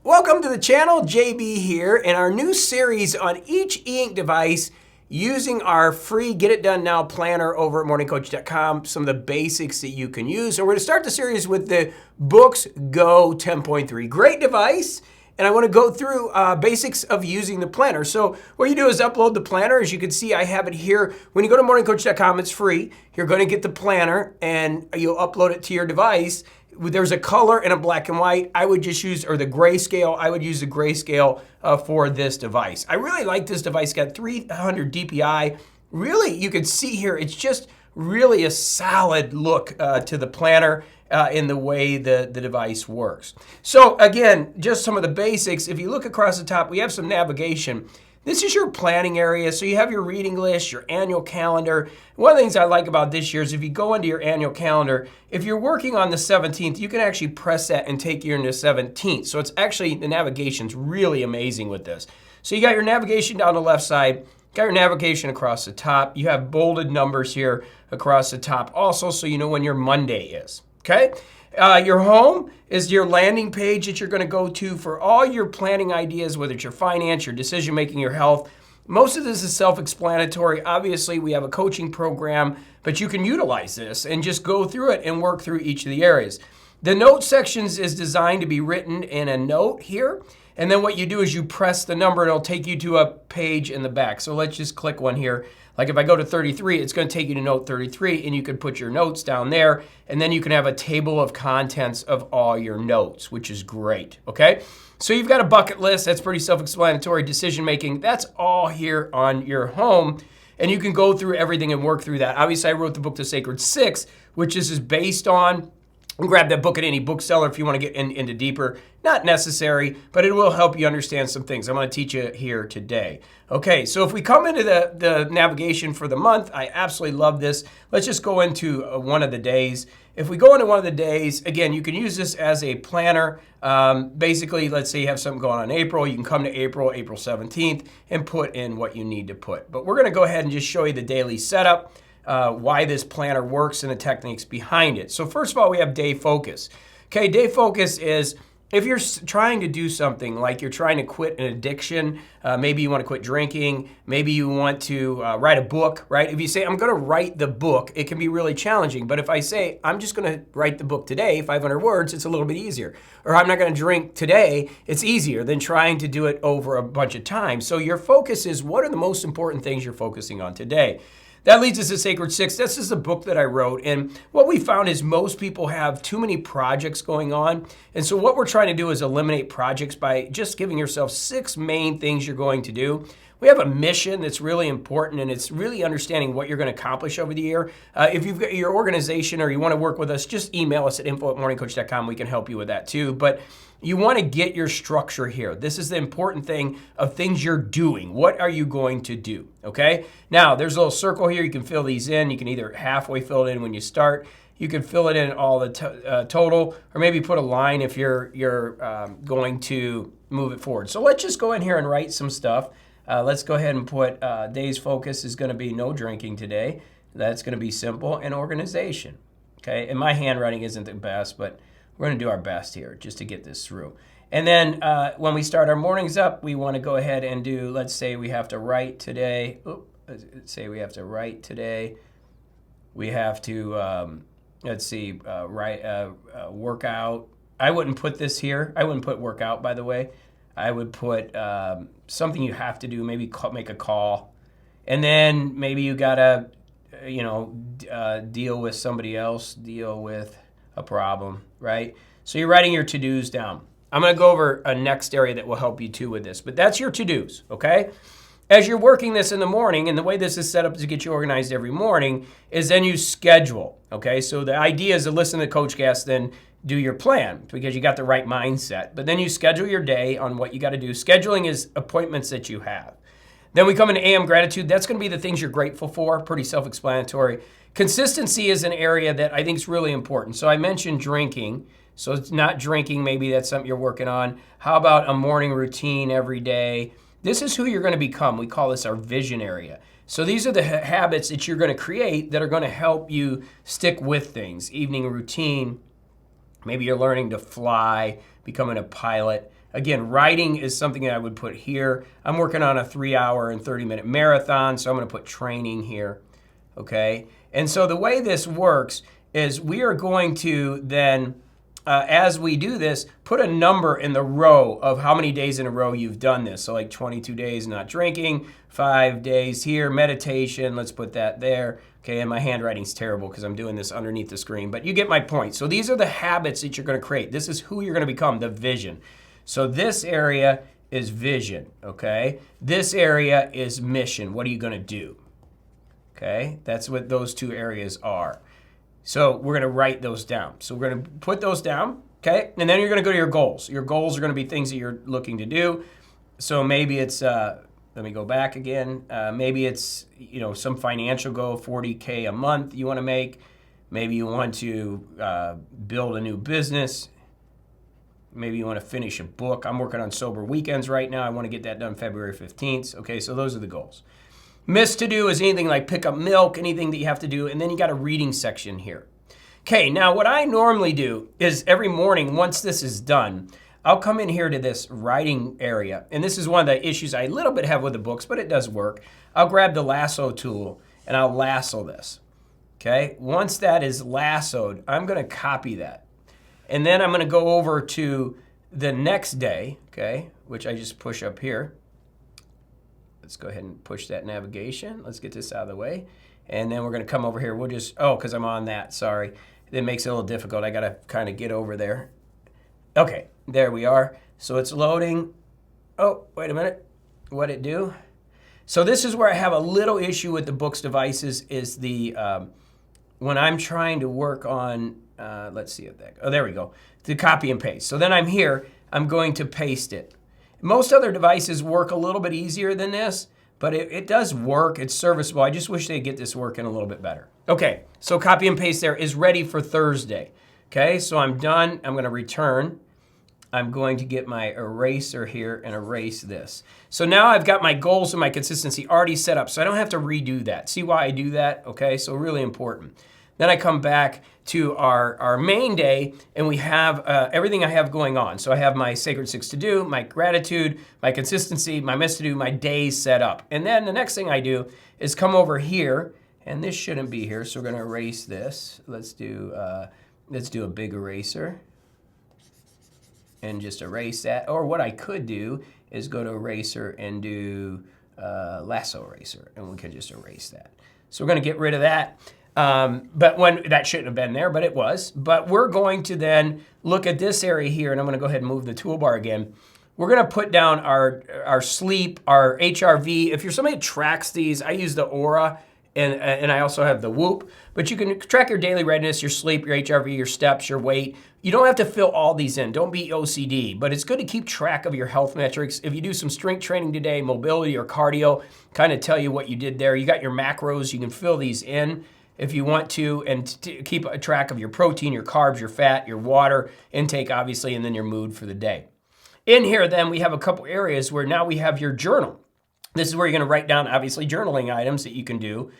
Welcome to the channel, JB here, and our new series on each e-ink device using our free Get It Done Now planner over at MorningCoach.com, some of the basics that you can use. And we're going to start the series with the Boox Go 10.3. Great device, and I want to go through basics of using the planner. So what you do is upload the planner. As you can see, I have it here. When you go to MorningCoach.com, it's free. You're going to get the planner, and you'll upload it to your device. There's a color and a black and white. I would just use, or the grayscale, I would use the grayscale for this device. I really like this device. It's got 300 DPI. Really, you can see here, it's just really a solid look to the planner in the way the device works. So again, just some of the basics. If you look across the top, we have some navigation. This is your planning area. So you have your reading list, your annual calendar. One of the things I like about this year is if you go into your annual calendar, if you're working on the 17th, you can actually press that and take you into the 17th. So it's actually, the navigation's really amazing with this. So you got your navigation down the left side, got your navigation across the top. You have bolded numbers here across the top also, so you know when your Monday is, okay? Your home is your landing page that you're going to go to for all your planning ideas, whether it's your finance, your decision making, your health. Most of this is self-explanatory. Obviously, we have a coaching program, but you can utilize this and just go through it and work through each of the areas. The note sections is designed to be written in a note here. And then what you do is you press the number and it'll take you to a page in the back. So let's just click one here. Like if I go to 33, it's going to take you to note 33, and you can put your notes down there, and then you can have a table of contents of all your notes, which is great, okay? So you've got a bucket list. That's pretty self-explanatory. Decision making, that's all here on your home, and you can go through everything and work through that. Obviously, I wrote the book, The Sacred Six, which is based on, grab that book at any bookseller if you want to get into deeper. Not necessary, but it will help you understand some things. I'm going to teach you here today. Okay, so if we come into the navigation for the month, I absolutely love this. Let's just go into one of the days. If we go into one of the days, again, you can use this as a planner. Basically, let's say you have something going on in April. You can come to April 17th, and put in what you need to put. But we're going to go ahead and just show you the daily setup. Why this planner works and the techniques behind it. So first of all, we have day focus. Okay, day focus is if you're trying to do something like you're trying to quit an addiction, maybe you want to quit drinking, maybe you want to write a book, right? If you say, I'm going to write the book, it can be really challenging. But if I say, I'm just going to write the book today, 500 words, it's a little bit easier. Or I'm not going to drink today, it's easier than trying to do it over a bunch of times. So your focus is, what are the most important things you're focusing on today? That leads us to Sacred Six. This is a book that I wrote, and what we found is most people have too many projects going on, and so what we're trying to do is eliminate projects by just giving yourself 6 main things you're going to do. We have a mission that's really important, and it's really understanding what you're going to accomplish over the year. If you've got your organization or you want to work with us, just email us at info@morningcoach.com. We can help you with that too. But you want to get your structure here. This is the important thing of things you're doing. What are you going to do? Okay? Now, there's a little circle here. You can fill these in. You can either halfway fill it in when you start. You can fill it in all the total, or maybe put a line if you're going to move it forward. So let's just go in here and write some stuff. Let's go ahead and put day's focus is going to be no drinking today. That's going to be simple, and organization. Okay? And my handwriting isn't the best, but we're going to do our best here just to get this through. And then when we start our mornings up, we want to go ahead and do, let's say we have to write today. Let's say we have to write today. We have to, write workout. I wouldn't put this here. I wouldn't put workout, by the way. I would put something you have to do, maybe make a call. And then maybe you got to, deal with somebody else, deal with a problem, right? So you're writing your to-dos down. I'm going to go over a next area that will help you too with this, but that's your to-dos, okay? As you're working this in the morning, and the way this is set up to get you organized every morning, is then you schedule, okay? So the idea is to listen to Coach Gas, then do your plan because you got the right mindset. But then you schedule your day on what you got to do. Scheduling is appointments that you have. Then we come into AM gratitude. That's going to be the things you're grateful for, pretty self-explanatory. Consistency is an area that I think is really important. So I mentioned drinking. So it's not drinking. Maybe that's something you're working on. How about a morning routine every day? This is who you're going to become. We call this our vision area. So these are the habits that you're going to create that are going to help you stick with things. Evening routine. Maybe you're learning to fly, becoming a pilot. Again, writing is something that I would put here. I'm working on a 3-hour and 30-minute marathon, so I'm going to put training here, okay? And so the way this works is we are going to then, as we do this, put a number in the row of how many days in a row you've done this. So like 22 days not drinking, 5 days here, meditation, let's put that there. Okay, and my handwriting's terrible because I'm doing this underneath the screen, but you get my point. So these are the habits that you're going to create. This is who you're going to become, the vision. So this area is vision, okay? This area is mission. What are you going to do? Okay, that's what those two areas are. So we're going to write those down. So we're going to put those down, okay? And then you're going to go to your goals. Your goals are going to be things that you're looking to do. So maybe it's, let me go back again. Maybe it's, some financial goal, 40K a month you want to make. Maybe you want to build a new business. Maybe you want to finish a book. I'm working on sober weekends right now. I want to get that done February 15th. Okay, so those are the goals. Missed to do is anything like pick up milk, anything that you have to do, and then you got a reading section here. Okay, now what I normally do is every morning, once this is done, I'll come in here to this writing area, and this is one of the issues I a little bit have with the books, but it does work. I'll grab the lasso tool, and I'll lasso this, okay? Once that is lassoed, I'm going to copy that, and then I'm going to go over to the next day, okay, which I just push up here. Let's go ahead and push that navigation. Let's get this out of the way. And then we're going to come over here. We'll just, because I'm on that, sorry. It makes it a little difficult. I got to kind of get over there. Okay, there we are. So it's loading. Oh, wait a minute. What'd it do? So this is where I have a little issue with the Boox devices is the, when I'm trying to work on, let's see if that, there we go. The copy and paste. So then I'm here. I'm going to paste it. Most other devices work a little bit easier than this, but it does work. It's serviceable. I just wish they'd get this working a little bit better. Okay, so copy and paste there is ready for Thursday. Okay, so I'm done. I'm going to return. I'm going to get my eraser here and erase this. So now I've got my goals and my consistency already set up, so I don't have to redo that. See why I do that? Okay, so really important. Then I come back to our main day, and we have everything I have going on. So I have my Sacred 6 to do, my gratitude, my consistency, my miss to do, my days set up. And then the next thing I do is come over here, and this shouldn't be here, so we're gonna erase this. Let's do a big eraser and just erase that. Or what I could do is go to eraser and do lasso eraser, and we could just erase that. So we're gonna get rid of that. But when that shouldn't have been there, but it was. But we're going to then look at this area here, and I'm going to go ahead and move the toolbar again. We're going to put down our sleep, our HRV. If you're somebody that tracks these, I use the Aura, and I also have the Whoop. But you can track your daily readiness, your sleep, your HRV, your steps, your weight. You don't have to fill all these in. Don't be OCD. But it's good to keep track of your health metrics. If you do some strength training today, mobility or cardio, kind of tell you what you did there. You got your macros. You can fill these in if you want to, and keep a track of your protein, your carbs, your fat, your water intake, obviously, and then your mood for the day. In here, then, we have a couple areas where now we have your journal. This is where you're going to write down, obviously, journaling items that you can do.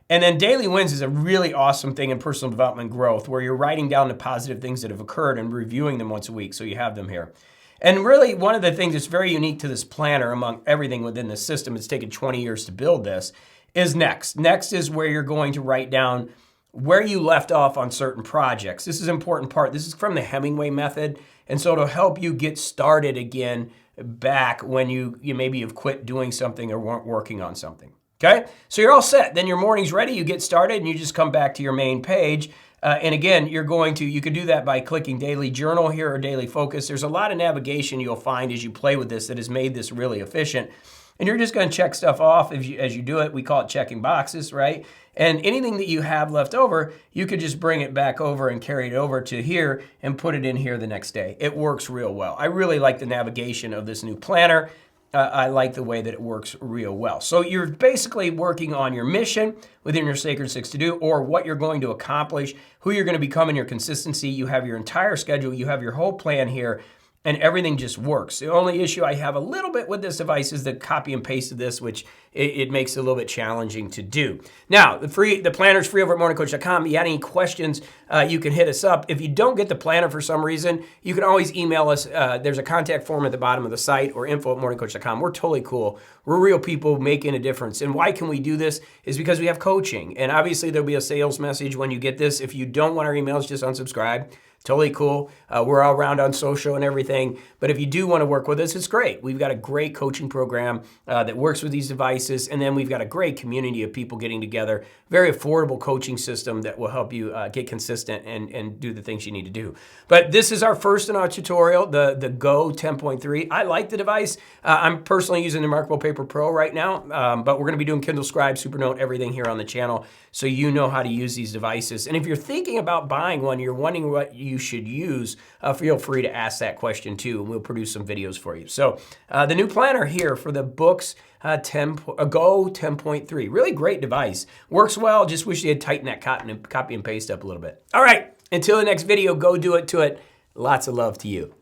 And then daily wins is a really awesome thing in personal development growth, where you're writing down the positive things that have occurred and reviewing them once a week, so you have them here. And really, one of the things that's very unique to this planner among everything within this system, it's taken 20 years to build this, is next. Next is where you're going to write down where you left off on certain projects. This is an important part. This is from the Hemingway method. And so it'll help you get started again back when you maybe have quit doing something or weren't working on something. Okay? So you're all set. Then your morning's ready. You get started and you just come back to your main page. And again, you can do that by clicking daily journal here or daily focus. There's a lot of navigation you'll find as you play with this that has made this really efficient. And you're just going to check stuff off as you do it. We call it checking boxes, right? And anything that you have left over, you could just bring it back over and carry it over to here and put it in here the next day. It works real well. I really like the navigation of this new planner. I like the way that it works real well. So you're basically working on your mission within your Sacred 6 to do, or what you're going to accomplish, who you're going to become in your consistency. You have your entire schedule. You have your whole plan here. and everything just works. The only issue I have a little bit with this device is the copy and paste of this, which it makes it a little bit challenging to do. Now, the planner's free over at MorningCoach.com. If you had any questions, you can hit us up. If you don't get the planner for some reason, you can always email us. There's a contact form at the bottom of the site or info@morningcoach.com. We're totally cool. We're real people making a difference. And why can we do this is because we have coaching. And obviously there'll be a sales message when you get this. If you don't want our emails, just unsubscribe. Totally cool. We're all around on social and everything. But if you do want to work with us, it's great. We've got a great coaching program that works with these devices. And then we've got a great community of people getting together. Very affordable coaching system that will help you get consistent and do the things you need to do. But this is our first in our tutorial, the Go 10.3. I like the device. I'm personally using the Remarkable Paper Pro right now. But we're going to be doing Kindle Scribe, Supernote, everything here on the channel. So you know how to use these devices. And if you're thinking about buying one, you're wondering what you should use, feel free to ask that question too, and we'll produce some videos for you. So the new planner here for the Boox Go 10.3, really great device. Works well, just wish they had tightened that copy and paste up a little bit. All right, until the next video, go do it to it. Lots of love to you.